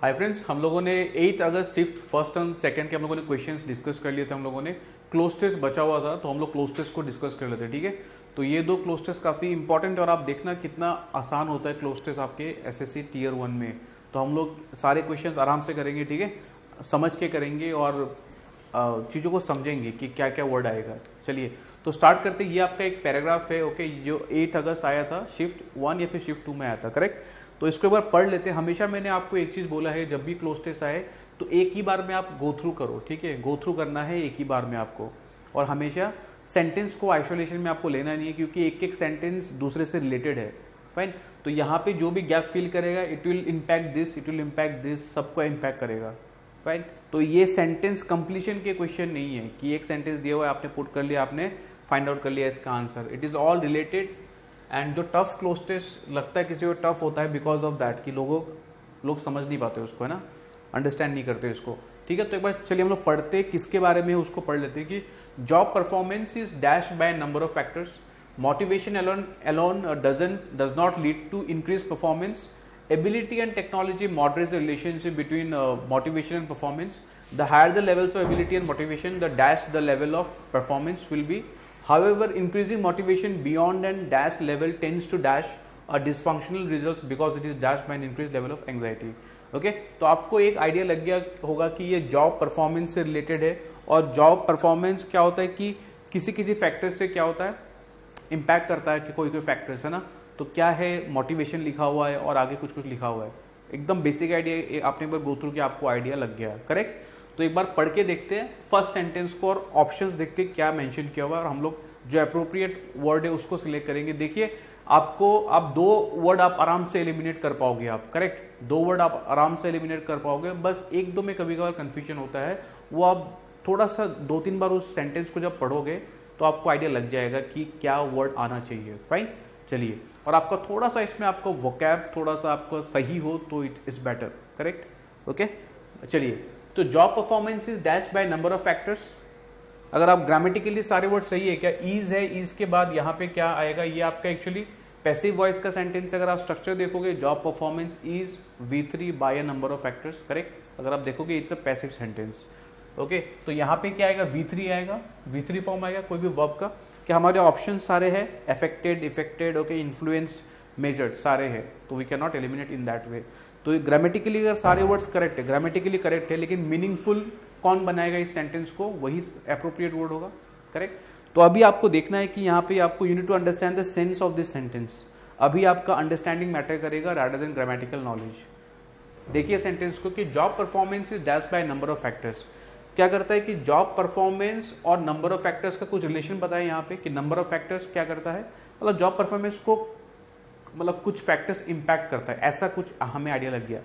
Hi friends, हम लोगों ने 8 अगस्त शिफ्ट फर्स्ट एंड सेकंड के हम लोगों ने क्वेश्चंस डिस्कस कर लिए थे। हम लोगों ने क्लोज टेस्ट बचा हुआ था तो हम लोग क्लोज टेस्ट को डिस्कस कर लेते हैं, ठीक है। तो ये दो क्लोज टेस्ट काफ़ी इंपॉर्टेंट है और आप देखना कितना आसान होता है क्लोज टेस्ट आपके एसएससी टीयर 1 में। तो हम लोग सारे क्वेश्चंस आराम से करेंगे, ठीक है, समझ के करेंगे और चीज़ों को समझेंगे कि क्या क्या वर्ड आएगा। चलिए तो स्टार्ट करते। ये आपका एक पैराग्राफ है, ओके, जो 8 अगस्त आया था शिफ्ट 1 या फिर शिफ्ट 2 में आया था, करेक्ट। तो इसको एक बार पढ़ लेते हैं। हमेशा मैंने आपको एक चीज़ बोला है, जब भी क्लोज टेस्ट आए तो एक ही बार में आप गो थ्रू करो, ठीक है। गो थ्रू करना है एक ही बार में आपको, और हमेशा सेंटेंस को आइसोलेशन में आपको लेना नहीं है, क्योंकि एक एक सेंटेंस दूसरे से रिलेटेड है, फाइन। तो यहाँ पे जो भी गैप फिल करेगा it will impact this, it will impact this, सबको इम्पैक्ट करेगा, फाइन। तो ये सेंटेंस कंप्लीशन के क्वेश्चन नहीं है कि एक सेंटेंस दिया हुआ है, आपने पुट कर लिया, आपने फाइंड आउट कर लिया इसका answer. It is all related. And जो टफ क्लोज टेस्ट लगता है किसी को टफ होता है बिकॉज ऑफ दैट कि लोग समझ नहीं पाते उसको, है ना, अंडरस्टैंड नहीं करते इसको, ठीक है। तो एक बार चलिए हम लोग पढ़ते किसके बारे में उसको पढ़ लेते हैं कि job performance is dash by number of factors, motivation alone does not lead to increased performance. Ability and technology moderates the relationship between motivation and performance. The higher the levels of ability and motivation, the level of performance will be. However, increasing motivation beyond and dash level tends to dash a dysfunctional results because it is dashed by an increased level of anxiety. Okay तो आपको एक idea लग गया होगा कि ये job performance से related है। और जॉब परफॉर्मेंस क्या होता है कि किसी किसी फैक्टर से क्या होता है, इम्पैक्ट करता है कि कोई कोई फैक्टर्स, है ना। तो क्या है, मोटिवेशन लिखा हुआ है और आगे कुछ कुछ लिखा हुआ है। एकदम बेसिक आइडिया आपने एक बार गो थ्रू किया, आपको आइडिया लग गया, करेक्ट। तो एक बार पढ़ के देखते हैं फर्स्ट सेंटेंस को और ऑप्शंस देखते हैं क्या मेंशन किया हुआ है, और हम लोग जो अप्रोप्रिएट वर्ड है उसको सिलेक्ट करेंगे। देखिए आप दो वर्ड आप आराम से एलिमिनेट कर पाओगे, आप करेक्ट, दो वर्ड आप आराम से एलिमिनेट कर पाओगे। बस एक दो में कभी कभार कंफ्यूजन होता है, वो आप थोड़ा सा 2-3 बार उस सेंटेंस को जब पढ़ोगे तो आपको आइडिया लग जाएगा कि क्या वर्ड आना चाहिए, फाइन। चलिए, और आपका थोड़ा सा इसमें आपको वोकैब थोड़ा सा आपका सही हो तो it is better, correct, okay. चलिए, तो job performance is dash by number of factors. अगर आप ग्रामेटिकली सारे वर्ड सही है, क्या ईज है, ईज के बाद यहाँ पे क्या आएगा, ये आपका एक्चुअली पैसिव वॉइस का सेंटेंस। अगर आप स्ट्रक्चर देखोगे, job performance is V3 by a number of factors, correct. अगर आप देखोगे it's a passive sentence, okay. तो यहाँ पे क्या आएगा, V3 आएगा, V3 फॉर्म आएगा कोई भी वर्ब का। क्या हमारे ऑप्शन सारे हैं, affected, effected, okay, influenced, measured, सारे हैं, तो we can not eliminate in that way. तो ग्रामेटिकली अगर सारे वर्ड्स करेक्ट है, ग्रामेटिकली करेक्ट है, लेकिन मीनिंगफुल कौन बनाएगा इस सेंटेंस को, वही अप्रोप्रिएट वर्ड होगा, करेक्ट। तो अभी आपको देखना है कि यहाँ पे आपको you need to understand the sense of this sentence. अभी आपका अंडरस्टैंडिंग मैटर करेगा रादर देन ग्रामेटिकल नॉलेज। देखिए सेंटेंस को कि job performance is dash by number of factors. क्या करता है कि जॉब परफॉर्मेंस और नंबर ऑफ फैक्टर्स का कुछ रिलेशन बताया यहाँ पे कि नंबर ऑफ फैक्टर्स क्या करता है, मतलब जॉब परफॉर्मेंस को मतलब कुछ फैक्टर्स इंपैक्ट करता है, ऐसा कुछ हमें आइडिया लग गया।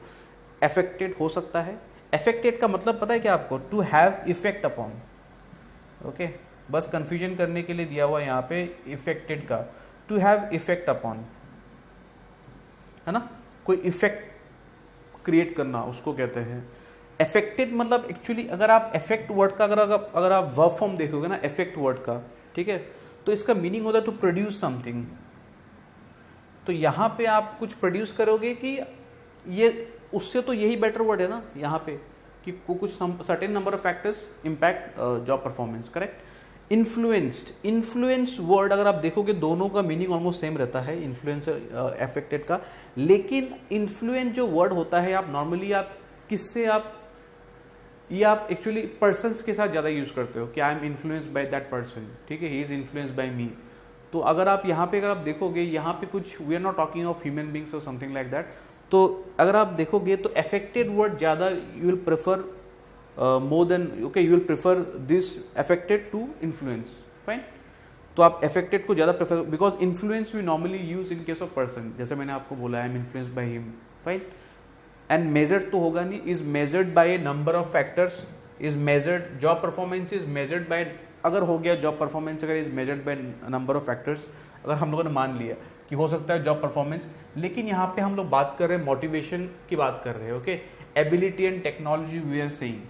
अफेक्टेड हो सकता है, अफेक्टेड का मतलब पता है क्या आपको, to have effect upon, okay, बस कंफ्यूजन करने के लिए दिया हुआ यहाँ पे इफेक्टेड का, टू हैव इफेक्ट अपॉन, है ना, कोई इफेक्ट क्रिएट करना उसको कहते हैं। अफेक्टेड मतलब एक्चुअली अगर आप इफेक्ट वर्ड का अगर आप वर्ब फॉर्म देखोगे ना इफेक्ट वर्ड का, ठीक है, तो इसका मीनिंग होता है टू प्रोड्यूस समथिंग। तो यहाँ पे आप कुछ प्रोड्यूस करोगे कि ये उससे तो यही बेटर वर्ड है ना यहाँ पे कि कुछ certain number of factors impact job performance, correct. Influence word अगर आप देखोगे दोनों का मीनिंग ऑलमोस्ट सेम रहता है, इन्फ्लुएंस अफेक्टेड का। लेकिन इन्फ्लुएंस जो वर्ड होता है आप नॉर्मली आप किससे ये आप एक्चुअली पर्सन्स के साथ ज़्यादा यूज करते हो कि आई am influenced by that person, ठीक है, ही इज इन्फ्लुएंस्ड बाय मी। तो अगर आप यहाँ पे अगर आप देखोगे यहाँ पे कुछ we are not talking of human beings और समथिंग लाइक दैट। तो अगर आप देखोगे तो अफेक्टेड वर्ड ज़्यादा you will prefer more than, okay, you will prefer this affected to influence, fine. तो आप अफेक्टेड को ज़्यादा prefer, because influence we normally use in case of person, जैसे मैंने आपको बोला I am influenced by him, fine. And measured तो होगा नहीं, is measured bye number of factors, is measured, job performance is measured bye, अगर हो गया जॉब परफॉर्मेंस अगर is measured bye number of factors, अगर हम लोगों ने मान लिया कि हो सकता है जॉब परफॉर्मेंस, लेकिन यहाँ पे हम लोग बात कर रहे हैं मोटिवेशन की बात कर रहे हैं, okay, ability and technology we are seeing.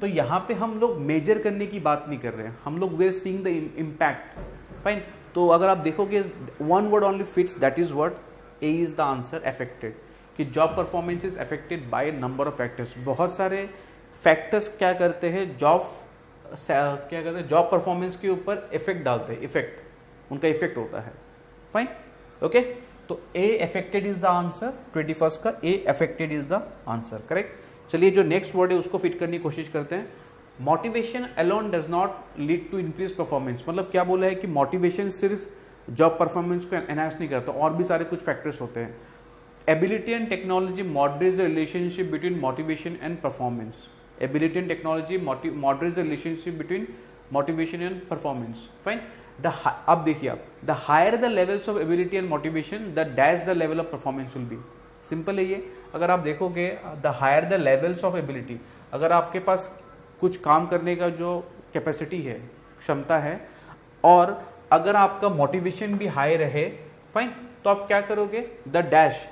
तो यहाँ पे हम लोग मेजर करने की बात नहीं कर रहे हैं, हम लोग we are seeing the impact, fine. तो अगर आप देखोगे one word only fits, that is what, A is the answer, affected. कि job performance is affected by number of factors. बहुत सारे फैक्टर्स क्या करते हैं, जॉब परफॉर्मेंस के ऊपर इफेक्ट डालते हैं, इफेक्ट उनका इफेक्ट होता है। Fine, okay. तो A affected is the answer, 21st का A affected is the answer, correct. चलिए जो नेक्स्ट वर्ड है उसको फिट करने की कोशिश करते हैं। Motivation alone does not lead to increase performance. मतलब क्या बोला है कि मोटिवेशन सिर्फ जॉब परफॉर्मेंस को एनहांस नहीं करता, और भी सारे कुछ फैक्टर्स होते हैं। Ability and technology moderates the relationship between motivation and performance. Ability and technology moderates the relationship between motivation and performance. Fine. अब देखिए आप, the higher the levels of ability and motivation the dash the level of performance will be. Simple है ये। अगर आप देखोगे the higher the levels of ability, अगर आपके पास कुछ काम करने का जो कैपेसिटी है, क्षमता है, और अगर आपका मोटिवेशन भी हाई रहे, फाइन, तो आप क्या करोगे, द डैश।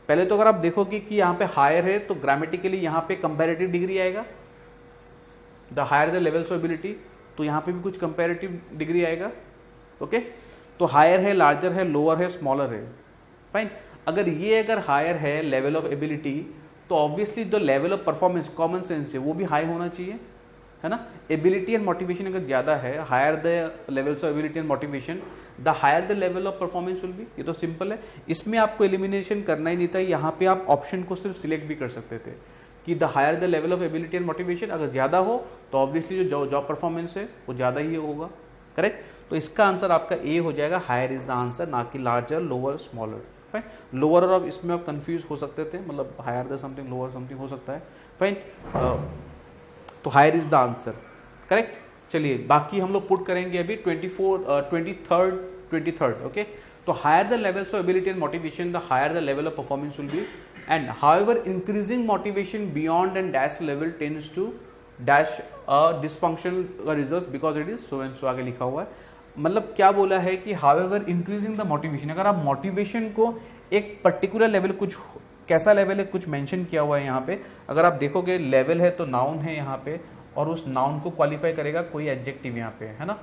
पहले तो अगर आप देखोगे कि यहाँ पे हायर है तो ग्रामेटिकली यहाँ पे कंपैरेटिव डिग्री आएगा, the higher the levels of ability, तो यहाँ पे भी कुछ कंपैरेटिव डिग्री आएगा, ओके। तो हायर है, लार्जर है, लोअर है, स्मॉलर है, फाइन। अगर हायर है लेवल ऑफ एबिलिटी, तो ऑब्वियसली जो level of performance, common sense है, वो भी हाई होना चाहिए, है ना। एबिलिटी एंड मोटिवेशन अगर ज्यादा है, higher the levels of ability and motivation, the higher the level of performance will be. ये तो सिंपल है, इसमें आपको एलिमिनेशन करना ही नहीं था। यहाँ पे आप ऑप्शन को सिर्फ सिलेक्ट भी कर सकते थे कि the higher the level of ability and motivation, अगर ज्यादा हो तो ऑब्वियसली जो जॉब परफॉर्मेंस है वो ज्यादा ही होगा, करेक्ट। तो इसका आंसर आपका ए हो जाएगा, हायर इज द आंसर, ना कि larger, lower, smaller. Fine. Lower और इसमें आप कंफ्यूज हो सकते थे, मतलब higher the something, lower something हो सकता है, फाइन। तो higher is the answer, correct. चलिए बाकी हम लोग पुट करेंगे अभी 23rd, ओके। तो higher the levels of ability and motivation, the higher the level of performance will be, and however increasing motivation beyond and dash level tends to dash dysfunctional results because it is so and so, आगे लिखा हुआ है। मतलब क्या बोला है कि however increasing the motivation, अगर आप मोटिवेशन को एक पर्टिकुलर लेवल, कुछ कैसा लेवल है कुछ मेंशन किया हुआ है यहाँ पे। अगर आप देखोगे लेवल है तो नाउन है यहाँ पे, और उस नाउन को क्वालिफाई करेगा कोई एडजेक्टिव यहाँ पे, है ना,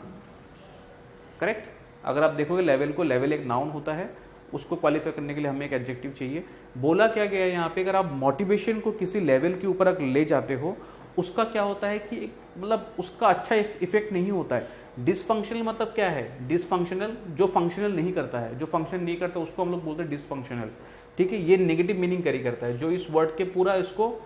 करेक्ट। अगर आप देखोगे लेवल को, लेवल एक नाउन होता है, उसको क्वालिफाई करने के लिए हमें एक एडजेक्टिव चाहिए। बोला क्या गया है यहाँ पे, अगर आप मोटिवेशन को किसी लेवल के ऊपर अगर ले जाते हो, उसका क्या होता है कि मतलब उसका अच्छा इफेक्ट नहीं होता है। डिसफंक्शनल मतलब क्या है, डिसफंक्शनल जो फंक्शनल नहीं करता है, जो फंक्शन नहीं करता उसको हम लोग बोलते हैं डिसफंक्शनल, ठीक है। ये नेगेटिव मीनिंग कैरी करता है, जो इस वर्ड के पूरा इसको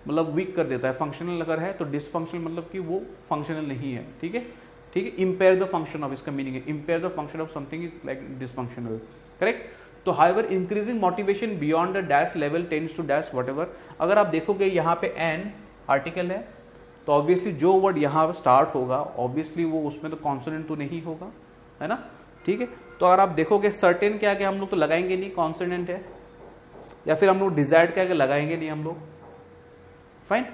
मतलब वीक कर देता है। फंक्शनल अगर है तो डिसफंक्शनल मतलब कि वो फंक्शनल नहीं है, ठीक है, ठीक है। इम्पेयर द फंक्शन ऑफ, इसका मीनिंग है impair the function of something is like dysfunctional, correct. तो however increasing motivation beyond the dash level tends to dash whatever. अगर आप देखोगे यहाँ पे एन आर्टिकल है, तो ऑब्वियसली जो वर्ड यहाँ स्टार्ट होगा ऑब्वियसली वो उसमें तो कॉन्सोनेंट तो नहीं होगा, है ना, ठीक है। तो अगर आप देखोगे सर्टेन के आगे हम लोग तो लगाएंगे नहीं, कॉन्सोनेंट है, या फिर हम लोग डिजायर्ड के आगे लगाएंगे नहीं हम लोग, फाइन।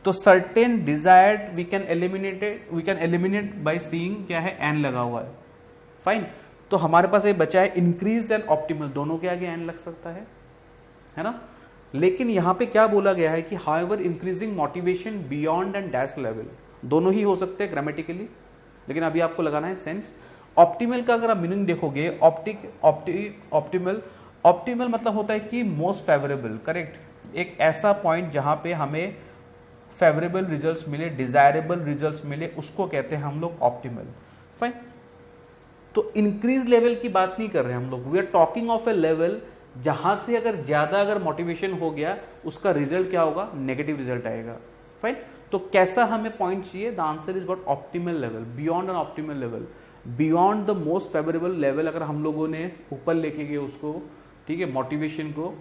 तो certain desired we can eliminate by seeing क्या है, एन लगा हुआ है, फाइन। तो हमारे पास ये बचा है इंक्रीज एंड ऑप्टिमल, दोनों के आगे एन लग सकता है ना। लेकिन यहां पे क्या बोला गया है कि however increasing motivation beyond and dash level, दोनों ही हो सकते हैं ग्रामेटिकली, लेकिन अभी आपको लगाना है सेंस। ऑप्टिमल का अगर आप मीनिंग देखोगे, ऑप्टिमल मतलब होता है कि मोस्ट फेवरेबल, करेक्ट। एक ऐसा पॉइंट जहां पे हमें फेवरेबल रिजल्ट्स मिले, डिजायरेबल रिजल्ट्स मिले, उसको कहते हैं हम लोग ऑप्टिमल, फाइन। तो इंक्रीज लेवल की बात नहीं कर रहे हम लोग, we are talking of a level जहां से अगर मोटिवेशन हो गया, उसका रिजल्ट क्या होगा, नेगेटिव रिजल्ट आएगा, फाइन। तो कैसा हमें पॉइंट चाहिए, the answer is what, optimal level, beyond an optimal level, beyond the most favourable level. अगर हम लोगों ने ऊपर लेके गए उसको, ठीक है, मोटिवेशन को,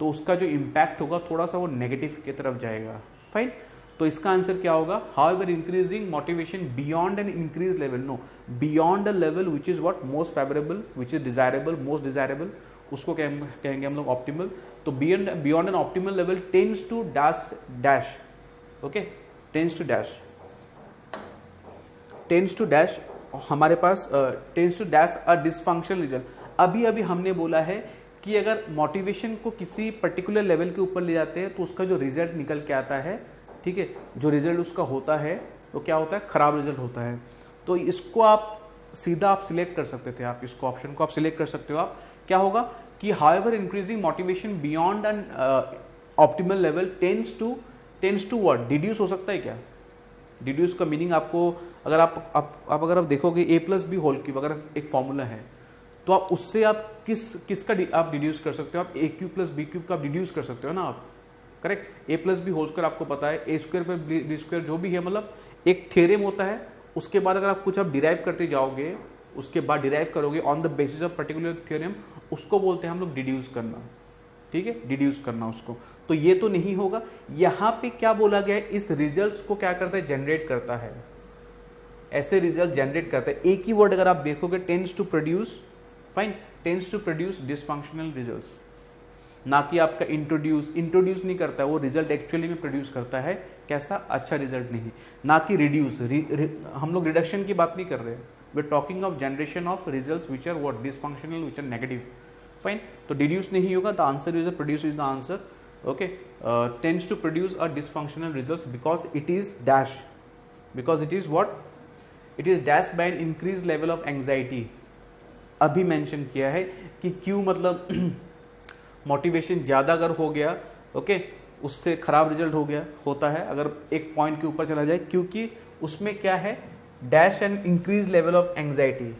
तो उसका जो इम्पैक्ट होगा थोड़ा सा वो नेगेटिव की तरफ जाएगा, फाइन। तो इसका आंसर क्या होगा, however increasing motivation beyond an increase level, no, beyond the level which is what, most favourable, which is desirable, most desirable, उसको कहेंगे हम लोग ऑप्टिमल। तो beyond an optimal level tends to dash, okay, tends to dash हमारे पास tends to dash a dysfunctional result. अभी हमने बोला है कि अगर मोटिवेशन को किसी पर्टिकुलर लेवल के ऊपर ले जाते हैं तो उसका जो रिजल्ट निकल के आता है, ठीक है, जो रिजल्ट उसका होता है वो क्या होता है, खराब रिजल्ट होता है। तो इसको आप सीधा आप सिलेक्ट कर सकते थे, आप इसको ऑप्शन को आप सिलेक्ट कर सकते हो। आप क्या होगा कि however increasing motivation beyond an optimal level tends to what, deduce हो सकता है क्या? डिड्यूस का मीनिंग आपको, अगर अगर आप देखोगे a plus B whole cube अगर एक फॉर्मूला है, तो आप उससे आप किसका आप डिड्यूस कर सकते हो? आप a cube plus B cube का आप डिड्यूस कर सकते हो ना आप, correct. a plus B whole square आपको पता है, a स्क्वायर पर बी स्क्वायर जो भी है, मतलब एक थ्योरम होता है। उसके बाद अगर आप कुछ आप डिराइव करते जाओगे, उसके बाद डिराइव करोगे on the basis of particular theorem, उसको बोलते हैं हम लोग डिड्यूस करना, ठीक है, डिड्यूस करना उसको। तो ये तो नहीं होगा। यहां पे क्या बोला गया है, इस रिजल्ट्स को क्या करता है, जनरेट करता है, ऐसे रिजल्ट जनरेट करता है। एक ही वर्ड अगर आप देखोगे, tends to produce, fine, tends to produce dysfunctional results, ना कि आपका इंट्रोड्यूस नहीं करता है, वो रिजल्ट एक्चुअली में प्रोड्यूस करता है कैसा, अच्छा रिजल्ट नहीं, ना कि रिड्यूस। हम लोग रिडक्शन की बात नहीं कर रहे हैं, we are talking of generation of results which are what, dysfunctional, which are negative, fine. तो डिड्यूस नहीं होगा, the answer is produce is the answer, okay. Tends to produce a dysfunctional results because it is dash, because it is what, it is dash by an increase level of anxiety. अभी mention किया है कि क्यों, मतलब motivation ज़्यादा अगर हो गया, ओके, उससे खराब रिजल्ट हो गया, होता है अगर एक पॉइंट के ऊपर चला जाए, क्योंकि उसमें क्या है, dash and increase level of anxiety.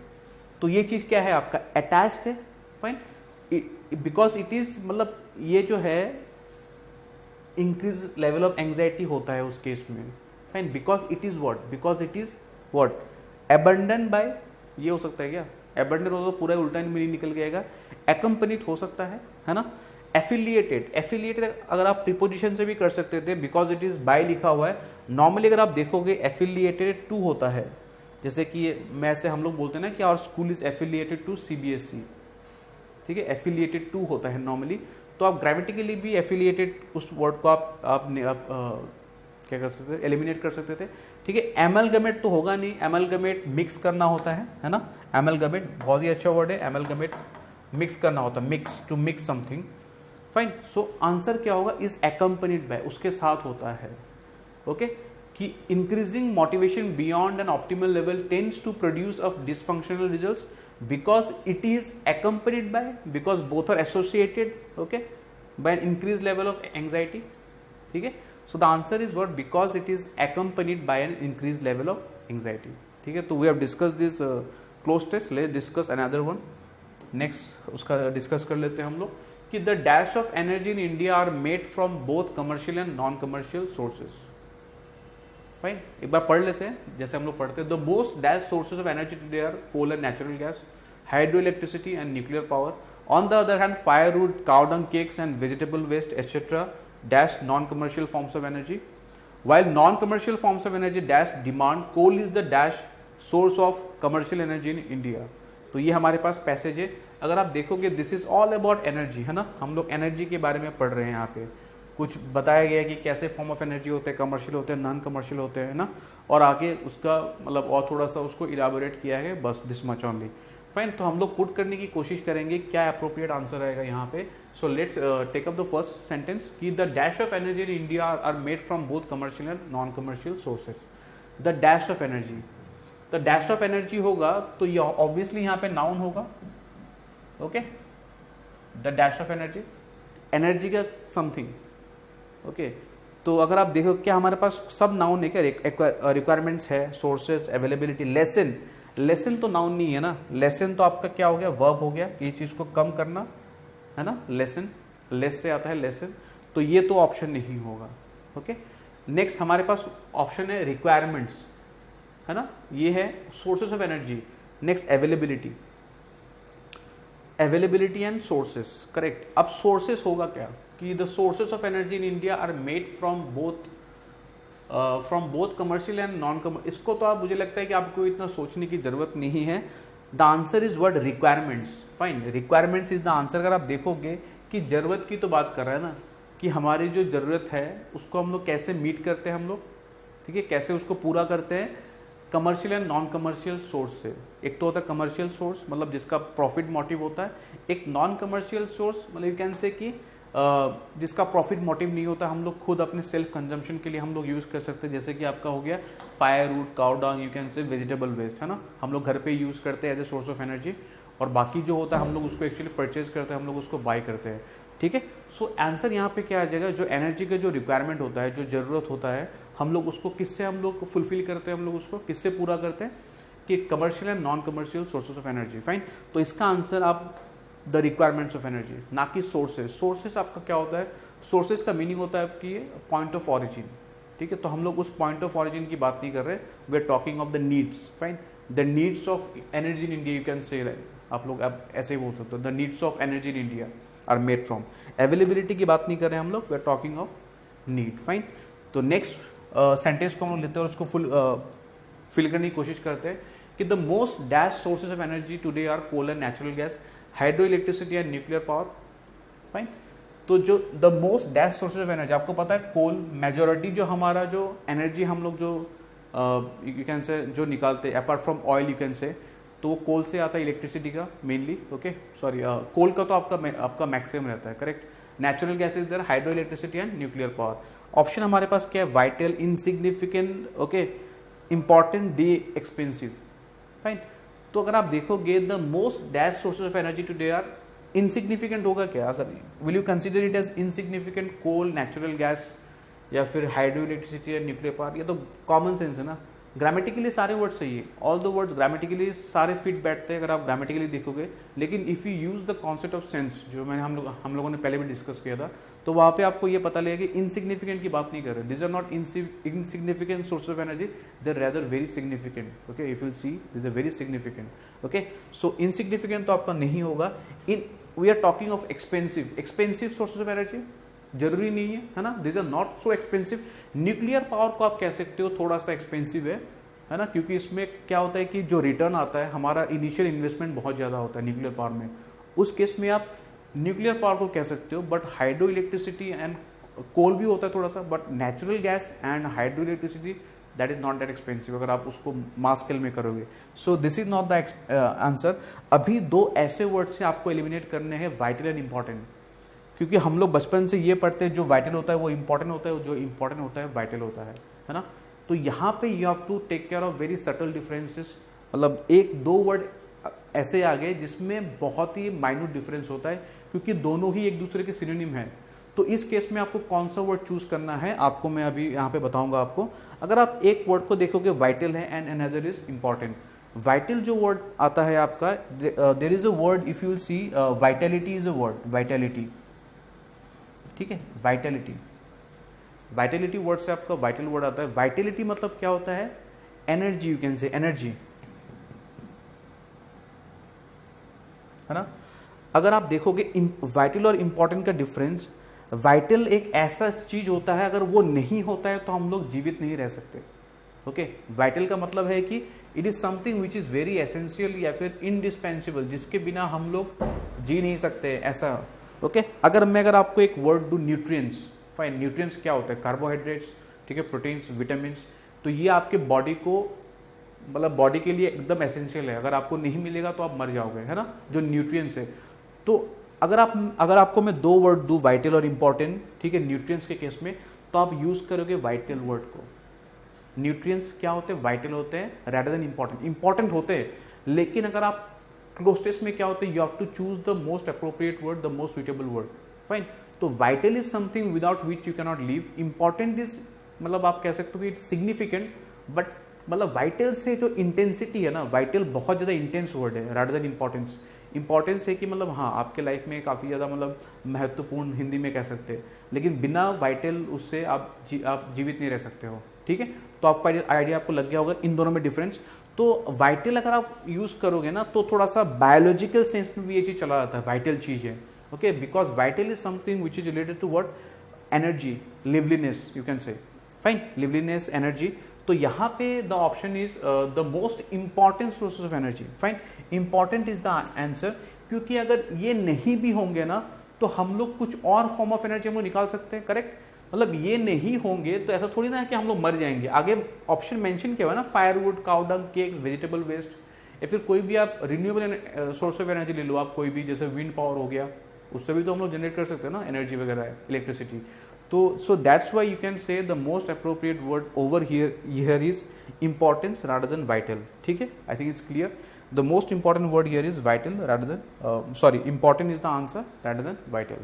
तो ये चीज़ क्या है, आपका अटैच्ड है, फाइन, बिकॉज इट इज, मतलब ये जो है इंक्रीज लेवल ऑफ एंग्जाइटी होता है उस केस में, fine, because it is what, abandon by, ये हो सकता है क्या, अबंडन हो तो पूरा उल्टा मीनिंग निकल गएगा, एक्कम्पनीड हो सकता है ना। एफिलिएटेड अगर आप प्रीपोजिशन से भी कर सकते थे, बिकॉज इट इज बाय लिखा हुआ है। नॉर्मली अगर आप देखोगे एफिलिएटेड टू होता है, जैसे कि मैं ऐसे हम लोग बोलते हैं ना कि our school is affiliated to CBSE, ठीक है, एफिलिएटेड टू होता है नॉर्मली। तो आप ग्रामेटिकली भी एफिलिएटेड उस वर्ड को आप क्या कर सकते थे, एलिमिनेट कर सकते थे, ठीक है। एमलगमेट तो होगा नहीं, एमलगमेट मिक्स करना होता है ना, एमलगमेट बहुत ही अच्छा वर्ड है, एमलगमेट मिक्स करना होता है, mix, to mix something, fine. So answer क्या होगा, इज एक्कम्पनीड बाय, उसके साथ होता है, ओके, कि increasing motivation beyond an optimal level tends to produce of dysfunctional results because it is accompanied by, because both are associated, okay, by an increased level of anxiety, ठीक है। so the answer is what, because it is accompanied by an increased level of anxiety, ठीक है। तो we have discussed this close test, let's discuss another one next, उसका discuss कर लेते हैं हम लोग कि the dash of energy in India are made from both commercial and non-commercial sources, fine. एक बार पढ़ लेते हैं जैसे हम लोग पढ़ते हैं, the most dash sources of energy today are coal and natural gas, hydro electricity and nuclear power. On the other hand firewood, cow dung cakes and vegetable waste etcetera dash non commercial forms of energy, while non-commercial forms of energy dash demand, coal is the dash source of commercial energy in India। तो ये हमारे पास passage है, अगर आप देखोगे this is all about energy, है ना, हम लोग एनर्जी के बारे में पढ़ रहे हैं। यहाँ पे कुछ बताया गया है कि कैसे फॉर्म ऑफ एनर्जी होते हैं, कमर्शियल होते हैं, नॉन कमर्शियल होते हैं ना, और आगे उसका मतलब और थोड़ा सा उसको इलाबोरेट किया है, बस दिस मच ओनली, फाइन। तो हम लोग पुट करने की कोशिश करेंगे क्या अप्रोप्रिएट आंसर आएगा यहाँ पे। So let's take up the first sentence कि the dash of energy in India are made from both commercial and non commercial sources. The dash of energy, the dash of energy होगा तो ये obviously यहाँ पे noun होगा, okay, the dash of energy, energy का something, okay. तो अगर आप देखो क्या हमारे पास सब नाउन है क्या, रिक्वायरमेंट्स है, सोर्सेज, अवेलेबिलिटी, लेसन, लेसन तो नाउन नहीं है ना, लेसन तो आपका क्या हो गया, वर्ब हो गया कि चीज को कम करना, है ना, लेसन, लेस से आता है लेसन, तो ये तो ऑप्शन नहीं होगा, ओके। नेक्स्ट हमारे पास ऑप्शन है रिक्वायरमेंट्स, है ना, ये है sources of energy. Next availability, availability and sources, correct. अब सोर्सेज होगा क्या कि the sources of energy in India are made from both commercial and non commercial. इसको तो आप, मुझे लगता है कि आपको इतना सोचने की जरूरत नहीं है। The answer is what, requirements, fine, requirements is the answer. अगर आप देखोगे कि जरूरत की तो बात कर रहा है ना, कि हमारी जो जरूरत है उसको हम लोग कैसे मीट करते हैं हम लोग, ठीक है, कैसे उसको पूरा करते हैं, commercial and non commercial source से। एक तो होता है कमर्शियल सोर्स, मतलब जिसका प्रॉफिट मोटिव होता है, एक नॉन कमर्शियल सोर्स, मतलब यू कैन से कि जिसका प्रॉफिट मोटिव नहीं होता, हम लोग खुद अपने सेल्फ कंजम्पशन के लिए हम लोग यूज़ कर सकते हैं, जैसे कि आपका हो गया firewood, cow dung, you can say vegetable waste, है ना, हम लोग घर पे यूज़ करते हैं as a source of energy. और बाकी जो होता है हम लोग उसको एक्चुअली परचेज करते हैं, हम लोग उसको बाय करते हैं, ठीक है। सो आंसर यहाँ पे क्या आ जाएगा, जो एनर्जी का जो रिक्वायरमेंट होता है, जो ज़रूरत होता है, हम लोग उसको किससे हम लोग फुलफिल करते हैं, हम लोग उसको किससे पूरा करते हैं, कि commercial and non commercial sources of energy. Fine, तो इसका आंसर आप द रिक्वायरमेंट्स ऑफ एनर्जी, ना कि सोर्सेज। सोर्सेज आपका क्या होता है, सोर्सेज का मीनिंग होता है आपकी पॉइंट ऑफ ऑरिजिन, ठीक है। तो हम लोग उस पॉइंट ऑफ ऑरिजिन की बात नहीं कर रहे, we are talking of the needs. Fine, the needs of energy in India, you can say, आप लोग अब ऐसे ही बोल सकते हो, the needs of energy in India are made from. Availability की बात नहीं कर रहे हम लोग, we are talking of need. Fine, तो नेक्स्ट सेंटेंस को हम लोग लेते हैं और उसको फिल करने की कोशिश करते हैं कि the most dash sources of energy today are coal and natural gas, hydro electricity and nuclear power. Fine, तो जो the most dash sources of energy, आपको पता है कोल, मेजोरिटी जो हमारा जो एनर्जी हम लोग जो यू कैन से जो निकालते हैं apart from oil, you can से, तो वो कोल से आता है इलेक्ट्रिसिटी का मेनली, ओके सॉरी, कोल का तो आपका मैक्सिमम रहता है, correct. Natural gas is there, hydro electricity and nuclear power. Option हमारे पास क्या है, vital, insignificant, okay, important, D expensive. Fine, तो अगर आप देखोगे the most dash sources of energy today are, insignificant होगा क्या, अगर will you consider it as insignificant, coal, natural gas या फिर हाइड्रो इलेक्ट्रिसिटी या न्यूक्लियर पावर? ये तो कॉमन सेंस है ना, ग्रामेटिकली सारे वर्ड सही है, ऑल द वर्ड्स ग्रामेटिकली सारे फिट बैठते हैं अगर आप ग्रामेटिकली देखोगे। लेकिन if you use the concept of sense, जो मैंने हम लोगों ने पहले भी डिस्कस किया था, तो वहाँ पे आपको ये पता लगेगा कि इनसिग्निफिकेंट की बात नहीं कर रहे, this are not insignificant source of energy, they are rather very significant, okay, if you see this are very significant, okay. So insignificant तो आपका नहीं होगा। In we are talking of expensive sources of energy, जरूरी नहीं है ना, this are not so expensive. Nuclear power को आप कह सकते हो थोड़ा सा एक्सपेंसिव है ना, क्योंकि इसमें क्या होता है कि जो रिटर्न आता है, हमारा इनिशियल इन्वेस्टमेंट बहुत ज़्यादा होता है न्यूक्लियर पावर में, उस केस में आप न्यूक्लियर पावर को कह सकते हो। But hydro electricity and coal भी होता है थोड़ा सा, but natural gas and hydro electricity that is not that expensive अगर आप उसको मास स्केल में करोगे। So this is not the answer. अभी दो ऐसे वर्ड से आपको एलिमिनेट करने हैं, वाइटल एंड इंपॉर्टेंट, क्योंकि हम लोग बचपन से ये पढ़ते हैं जो वाइटल होता है वो इंपॉर्टेंट होता है, जो इंपॉर्टेंट होता है वाइटल होता है ना। तो यहाँ पे you have to take care of very subtle differences, मतलब एक दो वर्ड ऐसे आ गए जिसमें बहुत ही माइन्यूट डिफरेंस होता है, क्योंकि दोनों ही एक दूसरे के सिनोनिम हैं। तो इस केस में आपको कौन सा वर्ड चूज करना है आपको मैं अभी यहाँ पे बताऊंगा आपको। अगर आप एक वर्ड को देखोगे वाइटल है and another is important. Vital जो वर्ड आता है आपका, there is a word, if you will see, vitality is a word, vitality, ठीक है, वाइटलिटी वर्ड से आपका वाइटल वर्ड आता है। वाइटलिटी मतलब क्या होता है, एनर्जी, यू कैन से एनर्जी, है ना। अगर आप देखोगे वाइटल और इंपॉर्टेंट का डिफरेंस, वाइटल एक ऐसा चीज होता है अगर वो नहीं होता है तो हम लोग जीवित नहीं रह सकते, ओके। वाइटल का मतलब है कि it is something which is very essential या फिर इनडिस्पेंसिबल, जिसके बिना हम लोग जी नहीं सकते, ऐसा, ओके। अगर आपको एक वर्ड दूं, न्यूट्रिएंट्स, फाइन, न्यूट्रिएंट्स क्या होता है, कार्बोहाइड्रेट्स, ठीक है, प्रोटीन्स, विटामिन्स, तो ये आपके बॉडी को, मतलब बॉडी के लिए एकदम एसेंशियल है, अगर आपको नहीं मिलेगा तो आप मर जाओगे, है ना, जो न्यूट्रिएंट्स है। तो अगर आपको मैं दो वर्ड दूं, वाइटल और इंपॉर्टेंट, ठीक है, न्यूट्रिएंट्स के केस में, तो आप यूज करोगे वाइटल वर्ड को। न्यूट्रिएंट्स क्या होते हैं, वाइटल होते हैं रेदर देन इंपॉर्टेंट होते हैं, लेकिन अगर आप क्लोज में क्या होते हैं, you have to choose the most appropriate word, the most suitable word, fine. तो vital is something without which you can not live. Important is, मतलब आप कह सकते हो कि इट्स सिग्निफिकेंट, बट मतलब वाइटल से जो इंटेंसिटी है ना, वाइटल बहुत ज़्यादा इंटेंस वर्ड है रादर देन इंपॉर्टेंस। इंपॉर्टेंस है कि मतलब हाँ आपके लाइफ में काफ़ी ज़्यादा मतलब महत्वपूर्ण, हिंदी में कह सकते हैं, लेकिन बिना वाइटल उससे आप जीवित नहीं रह सकते हो, ठीक है। तो आपका आइडिया आपको लग गया होगा इन दोनों में डिफरेंस। तो वाइटल अगर आप यूज करोगे ना तो थोड़ा सा बायोलॉजिकल सेंस में भी ये चीज चला जाता है, वाइटल चीज है, okay, because vital is something which is related to what, energy, liveliness, you can say, fine, liveliness, energy. तो यहाँ पे the option is the most important sources of energy, fine, important is the answer, क्योंकि अगर ये नहीं भी होंगे ना तो हम लोग कुछ और फॉर्म ऑफ एनर्जी हम लोग निकाल सकते हैं, करेक्ट। मतलब ये नहीं होंगे तो ऐसा थोड़ी ना है कि हम लोग मर जाएंगे। आगे ऑप्शन मेंशन किया हुआ है ना, firewood, cow dung, cakes, vegetable waste, या फिर कोई भी आप रिन्यूएबल सोर्स ऑफ एनर्जी ले लो, आप कोई भी, जैसे विंड पावर हो गया, उससे भी तो हम लोग जनरेट कर सकते हैं ना एनर्जी वगैरह, इलेक्ट्रिसिटी। तो so that's why you can से the most appropriate word over here is importance rather than vital, ठीक है। आई think it's clear. The most important word here is vital rather than sorry important is the answer rather than vital.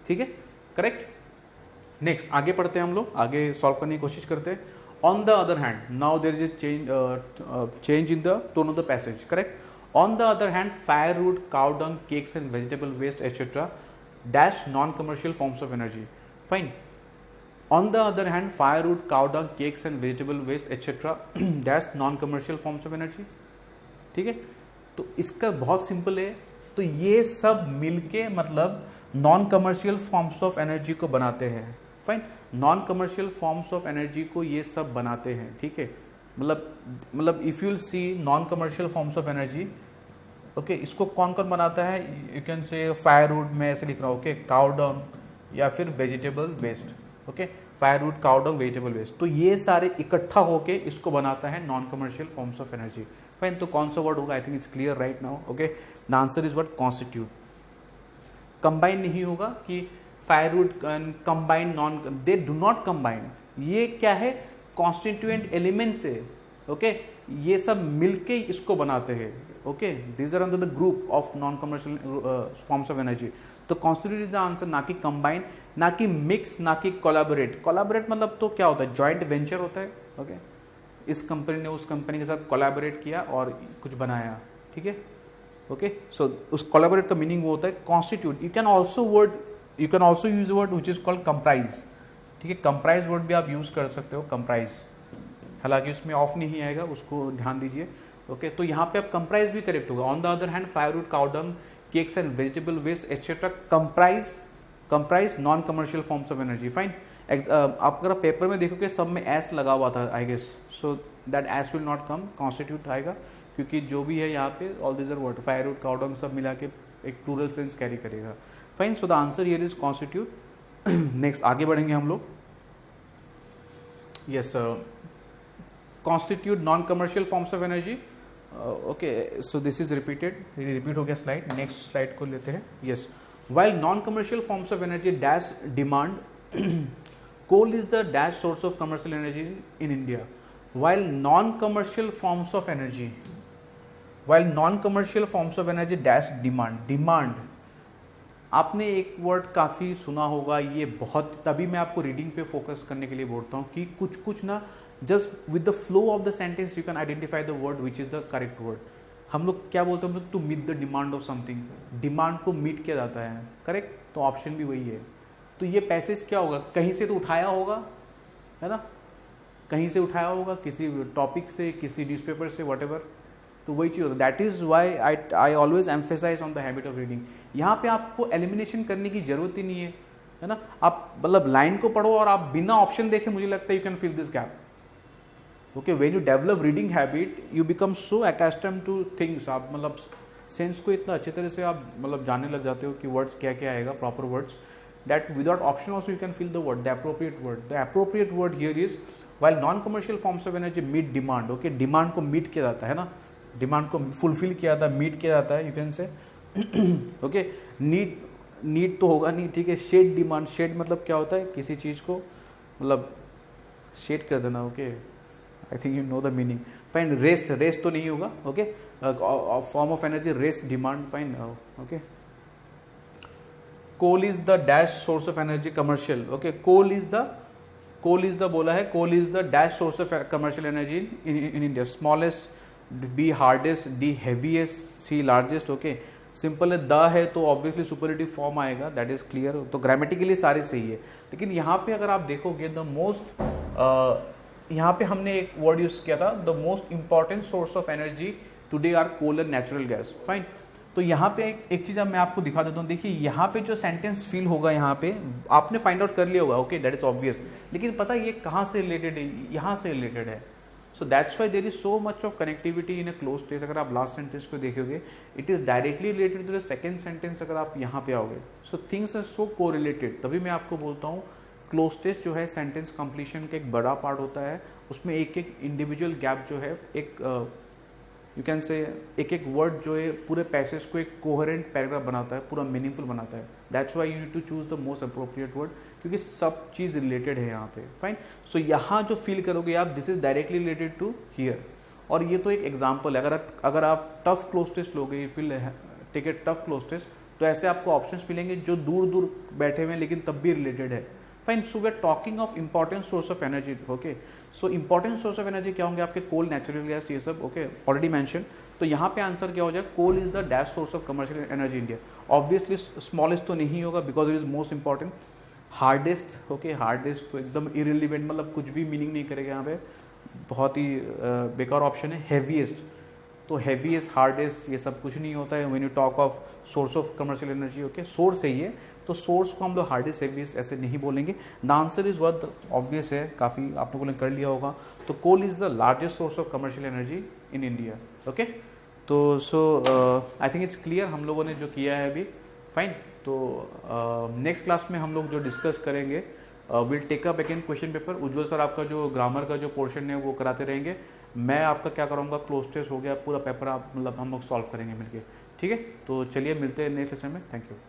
ठीक है, correct. Next आगे पढ़ते हैं हम लोग, आगे सॉल्व करने की कोशिश करते हैं। On the other hand, now there is a change in the tone of the passage, correct. On the other hand, firewood, cow dung, cakes and vegetable waste etc. dash non-commercial forms of energy. Fine. On the other hand, firewood, cow dung, cakes and vegetable waste etc. dash non-commercial forms of energy. ठीक है, तो इसका बहुत simple है। तो ये सब मिलके मतलब non commercial forms of energy को बनाते हैं। Fine, non commercial forms of energy को ये सब बनाते हैं। ठीक है, मतलब if you will C non commercial forms of energy, okay, इसको कौन कौन बनाता है? यू कैन से फायरवुड, में ऐसे लिख रहा हूँ, ओके, काउ डंग या फिर vegetable waste, okay, firewood, cow dung, vegetable waste. तो ये सारे इकट्ठा होके इसको बनाता है non commercial forms of energy. Fine, तो कौन सा वर्ड होगा? I think it's clear right now, okay. The answer is what? Constitute. Combine नहीं होगा कि firewood combine, non, they do not combine. ये क्या है? कॉन्स्टिट्यूएंट एलिमेंट्स है, ओके, ये सब मिलके इसको बनाते हैं, okay. These are under the group of non commercial forms of energy. तो कॉन्स्टिट्यूट इज द आंसर, ना कि कंबाइन, ना कि मिक्स, ना कि कोलैबोरेट। कोलैबोरेट मतलब तो क्या होता है? जॉइंट वेंचर होता है, ओके। इस कंपनी ने उस कंपनी के साथ कोलैबोरेट किया और कुछ बनाया, ठीक है, ओके। सो उस कोलैबोरेट का मीनिंग वो होता है constitute. You can also use word which is called comprise, ठीक है। कंप्राइज वर्ड भी आप यूज कर सकते हो, कंप्राइज, हालांकि उसमें ऑफ नहीं आएगा, उसको ध्यान दीजिए, ओके। तो यहाँ पे आप कंप्राइज भी करेक्ट होगा। On the other hand, firewood, cow dung, cakes and vegetable waste etcetera comprise non commercial forms of energy. Fine, आप अगर पेपर में देखोगे सब में एस लगा हुआ था, I guess, so that S will not come, constitute आएगा, क्योंकि जो भी है यहाँ पे all this are word, firewood, cow dung सब मिला के एक प्लूरल सेंस कैरी करेगा। Fine, so the answer here is constitute. Next आगे बढ़ेंगे हम लोग। Yes, constitute non-commercial forms of energy, okay, so this is repeated, repeat हो गया स्लाइड। नेक्स्ट स्लाइड को लेते हैं। yes, while non-commercial forms of energy dash demand coal is the dash source of commercial energy in India. while non-commercial forms of energy dash demand, आपने एक word काफ़ी सुना होगा, ये बहुत, तभी मैं आपको रीडिंग पे फोकस करने के लिए बोलता हूँ कि कुछ ना, just with the flow of the sentence you can identify the word which is the correct word. हम लोग क्या बोलते हैं? हम लोग to meet the demand of something, demand को मीट किया जाता है, करेक्ट। तो ऑप्शन भी वही है। तो ये पैसेज क्या होगा? कहीं से तो उठाया होगा, है ना, कहीं से उठाया होगा, किसी टॉपिक से, किसी न्यूज़पेपर से, व्हाटएवर। तो वही चीज़ होता है। That is why I always emphasise on the habit of reading. यहाँ पे आपको एलिमिनेशन करने की जरूरत ही नहीं है ना। आप मतलब लाइन को पढ़ो और आप बिना ऑप्शन देखे, मुझे लगता है you can fill this gap, okay. When you develop reading habit, you become so accustom to things, आप मतलब सेंस को इतना अच्छे तरह से आप मतलब जानने लग जाते हो कि वर्ड्स क्या क्या आएगा, proper words, that without option also you can fill the word, the appropriate word. The appropriate word here is while non commercial forms of energy meet demand, okay. Demand को मीट किया जाता है ना, demand को fulfil किया जाता है, meet किया जाता है, यू कैन से, ओके। नीड तो होगा नहीं, ठीक है। शेड डिमांड, शेड मतलब क्या होता है? किसी चीज़ को मतलब शेड कर देना, okay. I think you know the meaning. Fine, race तो नहीं होगा, okay. Form of energy, race, demand, fine, okay. Coal is the dash source of energy, commercial, okay. Coal is the बोला है, coal is the dash source of commercial energy in India. Smallest, B hardest, D heaviest, C largest, okay. Simple है, the है तो obviously superlative form आएगा, that is clear. तो grammatically सारे सही है, लेकिन यहाँ पे अगर आप देखोगे द मोस्ट, यहाँ पे हमने एक वर्ड यूज किया था, the most important source of energy today are coal and natural gas. Fine, तो यहाँ पे एक चीज अब मैं आपको दिखा देता हूँ। देखिए यहाँ पे जो सेंटेंस फिल होगा, यहाँ पे आपने फाइंड आउट कर लिया होगा, ओके, दैट इज ऑब्वियस। लेकिन पता है ये कहाँ से रिलेटेड है? यहाँ से रिलेटेड है। So that's why there is so much of connectivity in a cloze test. अगर आप लास्ट सेंटेंस को देखोगे, it is directly related to the second sentence. अगर आप यहाँ पे आओगे, सो थिंग्स आर सो को रिलेटेड। तभी मैं आपको बोलता हूँ क्लोज टेस्ट जो है सेंटेंस कंप्लीशन का एक बड़ा पार्ट होता है। उसमें एक एक इंडिविजुअल गैप जो है, एक यू कैन से एक वर्ड जो है पूरे पैसेज को एक कोहेरेंट पैराग्राफ बनाता है, पूरा मीनिंगफुल बनाता है। That's why you need to choose the most appropriate word, क्योंकि सब चीज़ रिलेटेड है यहाँ पे। फाइन, सो यहाँ जो फील करोगे आप, this is directly related to here, और ये तो एक एग्जाम्पल है। अगर आप टफ क्लोज टेस्ट लोगे, फिर take a tough cloze test, तो ऐसे आपको ऑप्शंस मिलेंगे जो दूर दूर बैठे हुए हैं लेकिन तब भी रिलेटेड है। Fine, so we are talking of important source of energy. Okay, so important source of energy क्या होंगे आपके? कोल, नेचुरल गैस, ये सब। Okay, already mention. तो यहाँ पे आंसर क्या हो जाएगा? Coal is the dash source of commercial energy India. Obviously smallest तो नहीं होगा because it is most important. Hardest, okay, hardest तो एकदम इरिलीवेंट, मतलब कुछ भी मीनिंग नहीं करेगा यहाँ पे, बहुत ही बेकार ऑप्शन है। हैवीएस्ट, तो हैवीएस्ट, हार्डेस्ट ये सब कुछ नहीं होता है when you talk of source of commercial energy. Okay, source है ये, तो सोर्स को हम लोग हार्डेस्ट हैवीएस्ट ऐसे नहीं बोलेंगे। The answer is worth obvious है, काफ़ी आप लोगों ने कर लिया होगा। तो coal is the largest source of commercial energy in India. Okay, तो so I think it's clear हम लोगों ने जो किया है अभी। फाइन, तो नेक्स्ट क्लास में हम लोग जो डिस्कस करेंगे, will take up again question paper. Ujjwal sir आपका जो ग्रामर का जो पोर्शन है वो कराते रहेंगे। मैं आपका क्या करूँगा, क्लोज टेस्ट हो गया, पूरा पेपर आप मतलब हम लोग सॉल्व करेंगे मिलके। ठीक है, तो चलिए मिलते हैं नेक्स्ट सेशन में। Thank you.